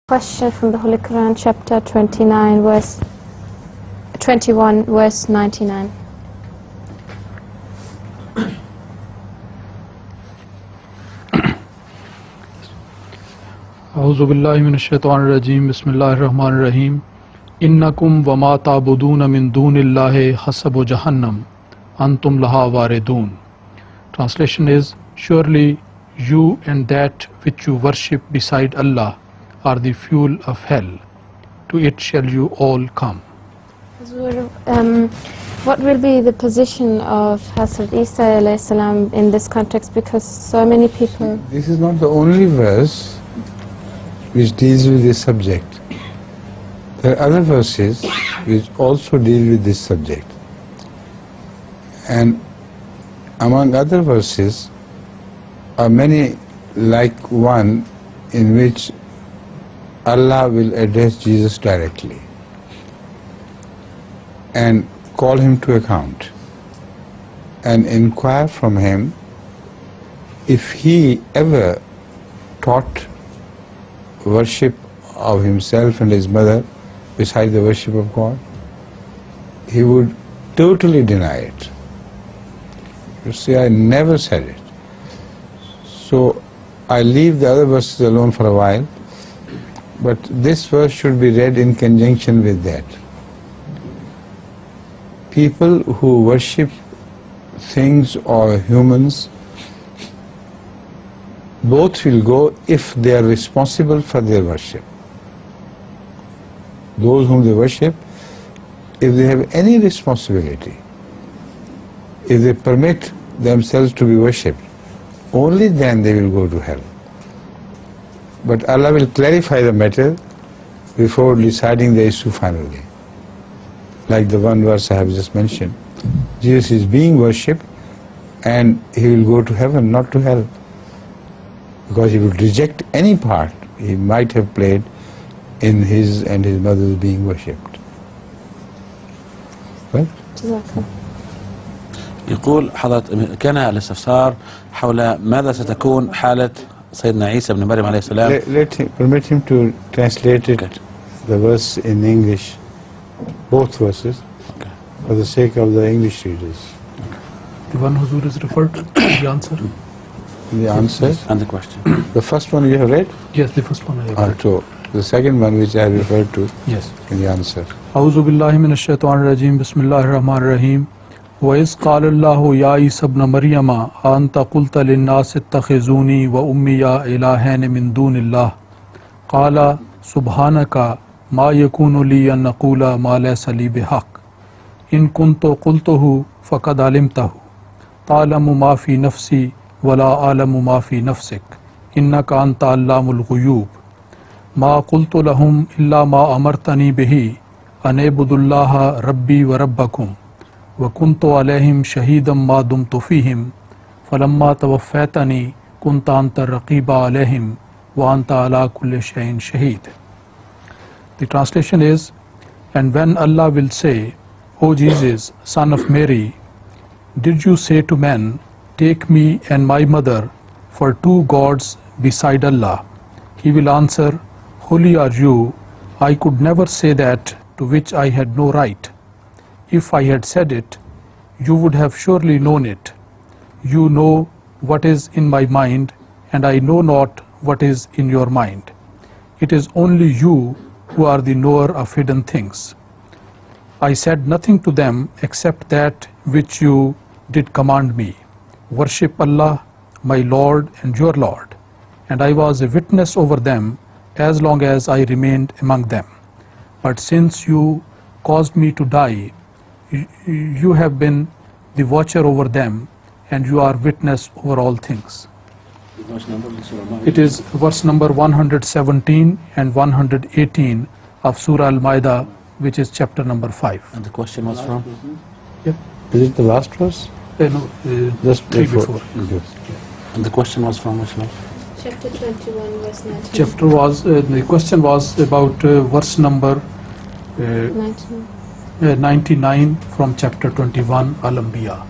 Question from the Holy Quran, chapter 21, verse 99. اعوذ باللہ من الشیطان الرجیم بسم اللہ الرحمن الرحیم انکم وما تعبدون من دون اللہ حسب جہنم انتم لہا واردون. Translation is, surely you and that which you worship beside Allah are the fuel of hell. To it shall you all come. What will be the position of Hazrat Isa alayhi salam in this context, because so many people... This is not the only verse which deals with this subject. There are other verses which also deal with this subject. And among other verses are many like one in which Allah will address Jesus directly and call him to account and inquire from him if he ever taught worship of himself and his mother beside the worship of God. He would totally deny it. You see, I never said it. So I leave the other verses alone for a while. But this verse should be read in conjunction with that. People who worship things or humans, both will go if they are responsible for their worship. Those whom they worship, if they have any responsibility, if they permit themselves to be worshipped, only then they will go to hell. But Allah will clarify the matter before deciding the issue finally. Like the one verse I have just mentioned. Jesus is being worshipped and he will go to heaven, not to hell. Because he will reject any part he might have played in his and his mother's being worshipped. Right? يقول حضرتك كان الاستفسار حول ماذا ستكون حالة سيدنا عيسى بن مريم عليه السلام. Permit him to translate it, okay. The verse in English, both verses, okay, for the sake of the English readers. Okay. The one Huzur is referred to, the answer? The answer? And the question. The first one you have read? Yes, the first one I have read. So, the second one which I referred to, yes, in the answer. A'udhu billahi minash shaitanir rajim, bismillahir rahmanir rahim. وَإِذْ قَالَ اللَّهُ يَا عِيسَى ابْنَ مَرْيَمَ أَأَنْتَ قُلْتَ لِلنَّاسِ اتَّخِذُونِي وَأُمِّيَ إِلَٰهَيْنِ مِن دُونِ اللَّهِ قَالَ سُبْحَانَكَ مَا يَكُونُ لِي أَنْ أَقُولَ مَا لَيْسَ لِي بِحَقٍّ إِن كُنتُ قُلْتُهُ فَقَدْ عَلِمْتَهُ تَعْلَمُ مَا فِي نَفْسِي وَلَا أَعْلَمُ مَا فِي نَفْسِكَ إِنَّكَ أَنْتَ عَلَّامُ الْغُيُوبِ مَا قُلْتُ لَهُمْ إِلَّا مَا أَمَرْتَنِي بِهِ أَنِ اعْبُدُوا اللَّهَ رَبِّي وَرَبَّكُمْ وَكُنْتُ عَلَيْهِمْ شَهِيدًا مَا دُمْتُ فِيهِمْ فَلَمَّا تَوَفَّيْتَنِي كُنْتَ أَنْتَ الرَّقِيبَ عَلَيْهِمْ وَأَنْتَ عَلَى كُلِّ شَيْءٍ شَهِيدٌ. The translation is, and when Allah will say, O Jesus, son of Mary, did you say to men, take me and my mother for two gods beside Allah? He will answer, holy are you, I could never say that to which I had no right. If I had said it, you would have surely known it. You know what is in my mind, and I know not what is in your mind. It is only you who are the knower of hidden things. I said nothing to them except that which you did command me. Worship Allah, my Lord and your Lord. And I was a witness over them as long as I remained among them. But since you caused me to die, you have been the watcher over them, and you are witness over all things. It is verse number 117 and 118 of Surah Al-Ma'idah, which is chapter number 5. And the question was from? Yep. Is it the last verse? No, just three before. Yes. And the question was from Islam? Chapter 21, verse 19. The question was about verse number 19. 99 from chapter 21 Al-Anbiya.